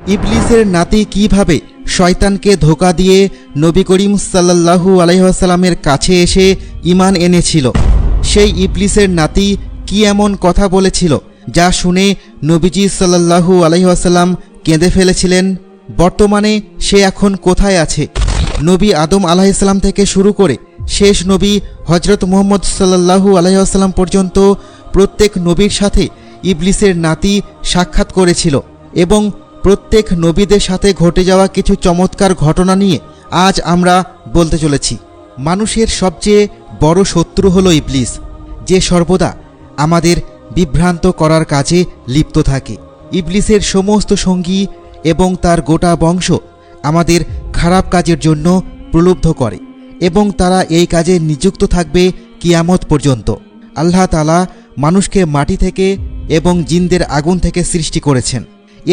ইবলিসের নাতি কিভাবে শয়তানকে ধোঁকা দিয়ে নবী করিম সাল্লাল্লাহু আলাইহি ওয়াসাল্লামের কাছে এসে ঈমান এনেছিল। সেই ইবলিসের নাতি কি এমন কথা বলেছিল যা শুনে নবীজি সাল্লাল্লাহু আলাইহি ওয়াসাল্লাম কেঁদে ফেলেছিলেন। বর্তমানে সে এখন কোথায় আছে? নবী আদম আলাইহিস সালাম থেকে শুরু করে শেষ নবী হজরত মুহাম্মদ সাল্লাল্লাহু আলাইহি ওয়াসাল্লাম পর্যন্ত প্রত্যেক নবীর সাথে ইবলিসের নাতি সাক্ষাৎ করেছিল এবং প্রত্যেক নবীদের সাথে ঘটে যাওয়া কিছু চমৎকার ঘটনা নিয়ে আজ আমরা বলতে চলেছি। মানুষের সবচেয়ে বড় শত্রু হলো ইবলিস, যে সর্বদা আমাদের বিভ্রান্ত করার কাজে লিপ্ত থাকে। ইবলিসের সমস্ত সঙ্গী এবং তার গোটা বংশ আমাদের খারাপ কাজের জন্য প্রলুব্ধ করে এবং তারা এই কাজে নিযুক্ত থাকবে কিয়ামত পর্যন্ত। আল্লাহ তাআলা মানুষকে মাটি থেকে এবং জিনদের আগুন থেকে সৃষ্টি করেছেন।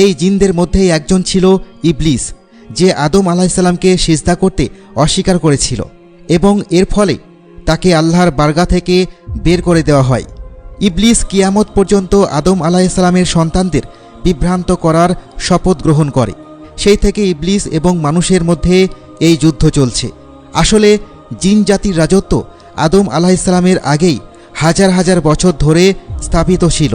এই জিনদের মধ্যেই একজন ছিল ইবলিস, যে আদম আলাইহিস সালামকে সিজদা করতে অস্বীকার করেছিল এবং এর ফলে তাকে আল্লাহর বারগাহ থেকে বের করে দেওয়া হয়। ইবলিস কিয়ামত পর্যন্ত আদম আলাইহিস সালামের সন্তানদের বিভ্রান্ত করার শপথ গ্রহণ করে। সেই থেকে ইবলিস এবং মানুষের মধ্যে এই যুদ্ধ চলছে। আসলে জিন জাতির রাজত্ব আদম আলাইহিস সালামের আগেই হাজার হাজার বছর ধরে স্থাপিত ছিল।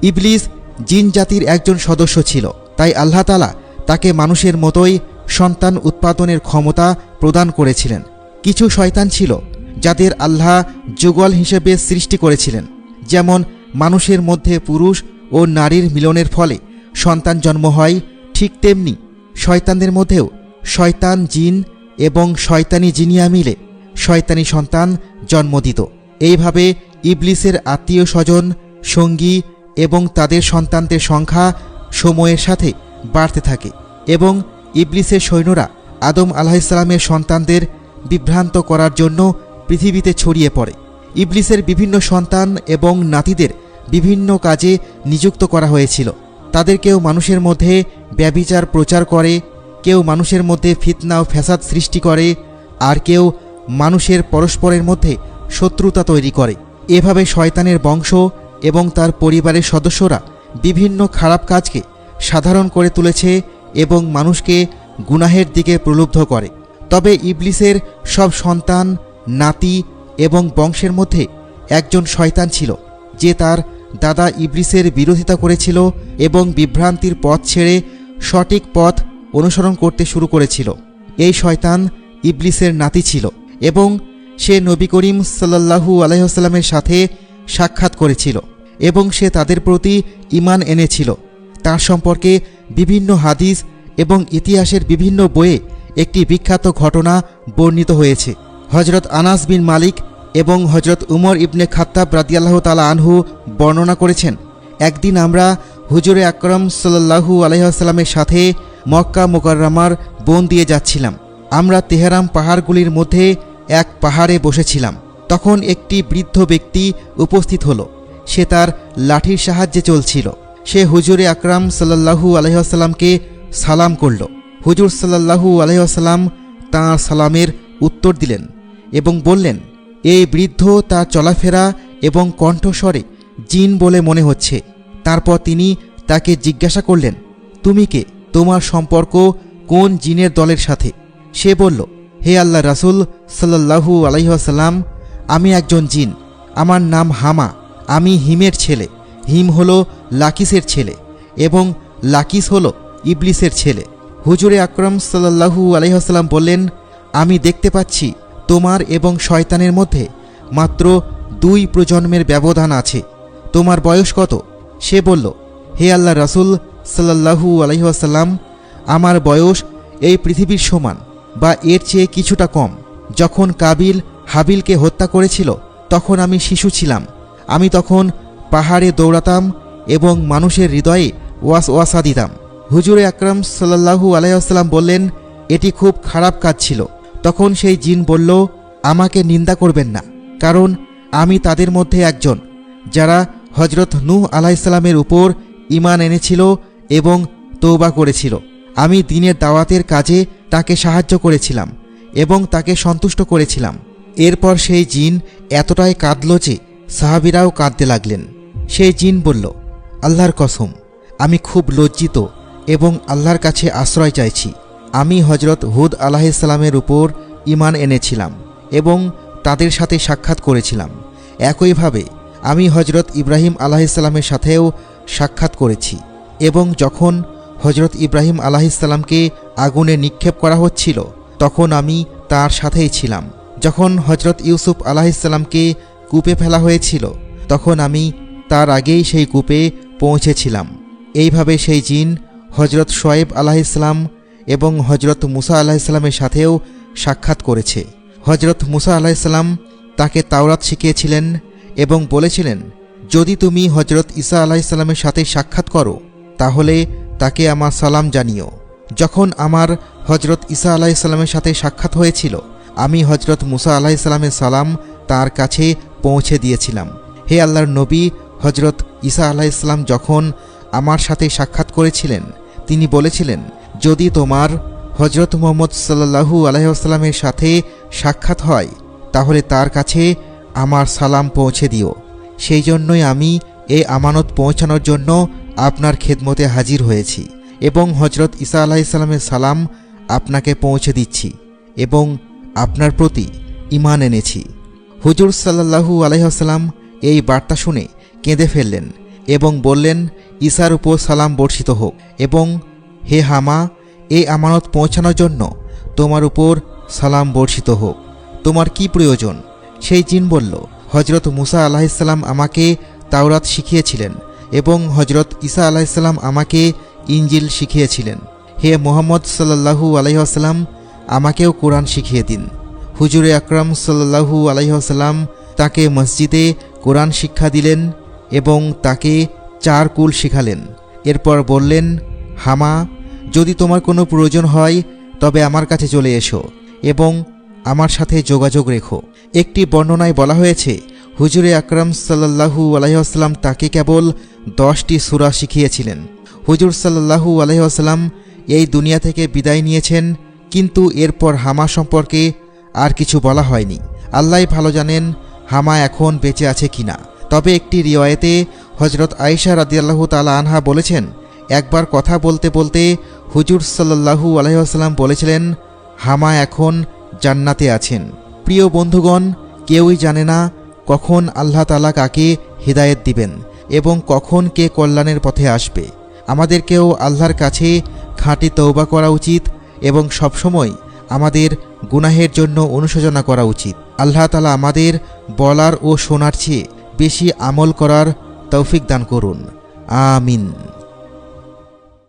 ইবলিস জিন জাতির একজন সদস্য ছিল, তাই আল্লাহ তাআলা তাকে মানুষের মতোই সন্তান উৎপাদনের ক্ষমতা প্রদান করেছিলেন। কিছু শয়তান ছিল যাদের আল্লাহ যুগল হিসেবে সৃষ্টি করেছিলেন, যেমন মানুষের মধ্যে পুরুষ ও নারীর মিলনের ফলে সন্তান জন্ম হয়, ঠিক তেমনি শয়তানদের মধ্যেও শয়তান জিন এবং শয়তানি জিনিয়া মিলে শয়তানি সন্তান জন্ম দিত। এইভাবে ইবলিসের আত্মীয় স্বজন, সঙ্গী এবং তাদের সন্তানদের সংখ্যা সময়ের সাথে বাড়তে থাকে এবং ইবলিসের সৈন্যরা আদম আলাইহিস সালামের সন্তানদের বিভ্রান্ত করার জন্য পৃথিবীতে ছড়িয়ে পড়ে। ইবলিসের বিভিন্ন সন্তান এবং নাতিদের বিভিন্ন কাজে নিযুক্ত করা হয়েছিল। তাদের কেউ মানুষের মধ্যে ব্যভিচার প্রচার করে, কেউ মানুষের মধ্যে ফিতনা ও ফ্যাসাদ সৃষ্টি করে, আর কেউ মানুষের পরস্পরের মধ্যে শত্রুতা তৈরি করে। এভাবে শয়তানের বংশ এবং তার পরিবারের সদস্যরা বিভিন্ন খারাপ কাজকে সাধারণ করে তুলেছে এবং মানুষকে গুনাহের দিকে প্রলুব্ধ করে। তবে ইবলিসের সব সন্তান, নাতি এবং বংশের মধ্যে একজন শয়তান ছিল, যে তার দাদা ইবলিসের বিরোধিতা করেছিল এবং বিভ্রান্তির পথ ছেড়ে সঠিক পথ অনুসরণ করতে শুরু করেছিল। এই শয়তান ইবলিসের নাতি ছিল এবং সে নবী করিম সাল্লাল্লাহু আলাইহি ওয়াসাল্লামের সাথে সাক্ষাৎ করেছিল এবং সে তাদের প্রতি ঈমান এনেছিল। তার সম্পর্কে বিভিন্ন হাদিস এবং ইতিহাসের বিভিন্ন বইয়ে একটি বিখ্যাত ঘটনা বর্ণিত হয়েছে। হজরত আনাস বিন মালিক এবং হজরত উমর ইবনে খাত্তাব রাদিয়াল্লাহু তাআলা আনহু বর্ণনা করেছেন, একদিন আমরা হুজুরে আকরাম সাল্লাল্লাহু আলাইহি ওয়াসাল্লামের সাথে মক্কা মুকাররমার বন দিয়ে যাচ্ছিলাম। আমরা তেহরাম পাহাড়গুলির মধ্যে এক পাহাড়ে বসেছিলাম। তখন একটি বৃদ্ধ ব্যক্তি উপস্থিত হলো। সে তার লাঠির সাহায্যে চলছিল। সে হুজুরে আকরাম সাল্লাল্লাহু আলাইহি ওয়াসাল্লামকে সালাম করল। হুজুর সাল্লাল্লাহু আলাইহি ওয়াসাল্লাম তাঁর সালামের উত্তর দিলেন এবং বললেন, এই বৃদ্ধ তার চলাফেরা এবং কণ্ঠস্বরে জিন বলে মনে হচ্ছে। তারপর তিনি তাকে জিজ্ঞাসা করলেন, তুমি কে? তোমার সম্পর্ক কোন জিনের দলের সাথে? সে বলল, হে আল্লাহ রাসূল সাল্লাল্লাহু আলাইহি ওয়াসাল্লাম, আমি একজন জিন। আমার নাম হামা। আমি হিমের ছেলে। হিম হলো লাকিসের ছেলে এবং লাকিস হলো ইবলিসের ছেলে। হুজুরে আকরাম সাল্লাল্লাহু আলাইহি ওয়াসাল্লাম বললেন, আমি দেখতে পাচ্ছি তোমার এবং শয়তানের মধ্যে মাত্র 2 প্রজন্মের ব্যবধান আছে। তোমার বয়স কত? সে বলল, হে আল্লাহ রাসূল সাল্লাল্লাহু আলাইহি ওয়াসাল্লাম, আমার বয়স এই পৃথিবীর সমান বা এর চেয়ে কিছুটা কম। যখন কাবিল হাবিলকে হত্যা করেছিল তখন আমি শিশু ছিলাম। আমি তখন পাহাড়ে দৌড়াতাম এবং মানুষের হৃদয়ে ওয়াসওয়াসা দিতাম। হুজুরে আকরাম সাল্লাল্লাহু আলাইহি ওয়াসাল্লাম বললেন, এটি খুব খারাপ কাজ ছিল। তখন সেই জিন বলল, আমাকে নিন্দা করবেন না, কারণ আমি তাদের মধ্যে একজন যারা হজরত নূহ আলাইহিস সালামের উপর ঈমান এনেছিল এবং তওবা করেছিল। আমি দ্বীনের দাওয়াতের কাজে তাকে সাহায্য করেছিলাম এবং তাকে সন্তুষ্ট করেছিলাম। এরপর সেই জিন এতটাই কাঁদল যে সাহাবীরাও কাঁদতে লাগলেন। সেই জিন বলল, আল্লাহর কসম, আমি খুব লজ্জিত এবং আল্লাহর কাছে আশ্রয় চাইছি। আমি হজরত হুদ আলাইহিসসালামের উপর ঈমান এনেছিলাম এবং তাদের সাথে সাক্ষাৎ করেছিলাম। একইভাবে আমি হজরত ইব্রাহিম আলাইহিসসালামের সাথেও সাক্ষাৎ করেছি এবং যখন হজরত ইব্রাহিম আলাইহিসসালামকে আগুনে নিক্ষেপ করা হচ্ছিল তখন আমি তার সাথেই ছিলাম। যখন হজরত ইউসুফ আলাইহিসসালামকে কূপে ফেলা হয়েছিল তখন আমি তার আগেই সেই কূপে পৌঁছেছিলাম। এইভাবে সেই জিন হজরত শোয়েব আলাইহিসসালাম এবং হজরত মুসা আলাইহিসসালামের সাথেও সাক্ষাৎ করেছে। হজরত মুসা আলাইহিসসালাম তাকে তাওরাত শিখিয়েছিলেন এবং বলেছিলেন, যদি তুমি হজরত ঈসা আলাইহিসসালামের সাথে সাক্ষাৎ করো তাহলে তাকে আমার সালাম জানিও। যখন আমার হজরত ঈসা আলাইহিসসালামের সাথে সাক্ষাৎ হয়েছিল আমি হজরত মুসা আলাইহিসসালামের সালাম তার কাছে পৌঁছে দিয়েছিলাম। হে আল্লাহর নবী, হজরত ঈসা আলাইহিসসালাম যখন আমার সাথে সাক্ষাৎ করেছিলেন তিনি বলেছিলেন, যদি তোমার হজরত মুহাম্মদ সাল্লাল্লাহু আলাইহি ওয়াসাল্লামের সাথে সাক্ষাৎ হয় তাহলে তার কাছে আমার সালাম পৌঁছে দিও। সেই জন্যই আমি এই আমানত পৌঁছানোর জন্য আপনার খেদমতে হাজির হয়েছি এবং হজরত ঈসা আলাইহিসসালামের সালাম আপনাকে পৌঁছে দিচ্ছি এবং আপনার প্রতি ঈমান এনেছি। হুজুর সাল্লাল্লাহু আলাইহি ওয়াসাল্লাম এই বার্তা শুনে কেঁদে ফেললেন এবং বললেন, ঈসার উপর সালাম বর্ষিত হোক এবং হে হামা, এই আমানত পৌঁছানোর জন্য তোমার উপর সালাম বর্ষিত হোক। তোমার কি প্রয়োজন? সেই জিন বলল, হজরত মুসা আলাইহিসসালাম আমাকে তাওরাত শিখিয়েছিলেন এবং হজরত ঈসা আলাইহিসসালাম আমাকে ইনজিল শিখিয়েছিলেন। হে মুহাম্মদ সাল্লাল্লাহু আলাইহি ওয়াসাল্লাম, আমাকেও কোরআন শিখিয়ে দিন। হুজুরে আকরাম সাল্লাল্লাহু আলাইহি ওয়াসাল্লাম তাকে মসজিদে কোরআন শিক্ষা দিলেন এবং তাকে 4 কুল শিখালেন। এরপর বললেন, হামা, যদি তোমার কোনো প্রয়োজন হয় তবে আমার কাছে চলে এসো এবং আমার সাথে যোগাযোগ রেখো। একটি বর্ণনায় বলা হয়েছে, হুজুরে আকরাম সাল্লাল্লাহু আলাইহি ওয়াসাল্লাম তাকে কেবল 10টি সূরা শিখিয়েছিলেন। হুজুর সাল্লাল্লাহু আলাইহি ওয়াসাল্লাম এই দুনিয়া থেকে বিদায় নিয়েছেন, কিন্তু এরপর হামা সম্পর্কে আর কিছু বলা হয়নি। আল্লাহই ভালো জানেন হামা এখন বেঁচে আছে কিনা। তবে একটি রিওয়ায়েতে হজরত আয়েশা রাদিয়াল্লাহু তাআলা আনহা বলেছেন, একবার কথা বলতে বলতে হুজুর সাল্লাল্লাহু আলাইহি ওয়াসাল্লাম বলেছিলেন, হামা এখন জান্নাতে আছেন। প্রিয় বন্ধুগণ, কেউই জানে না কখন আল্লাহ তাআলা কাকে হিদায়াত দিবেন এবং কখন কে কল্যাণের পথে আসবে। আমাদেরকেও আল্লাহর কাছে খাঁটি তওবা করা উচিত এবং সবসময় আমাদের গুনাহের জন্য অনুশোচনা করা উচিত। আল্লাহ তাআলা আমাদের বলার ও শোনার চেয়ে বেশি আমল করার তৌফিক দান করুন। আমিন।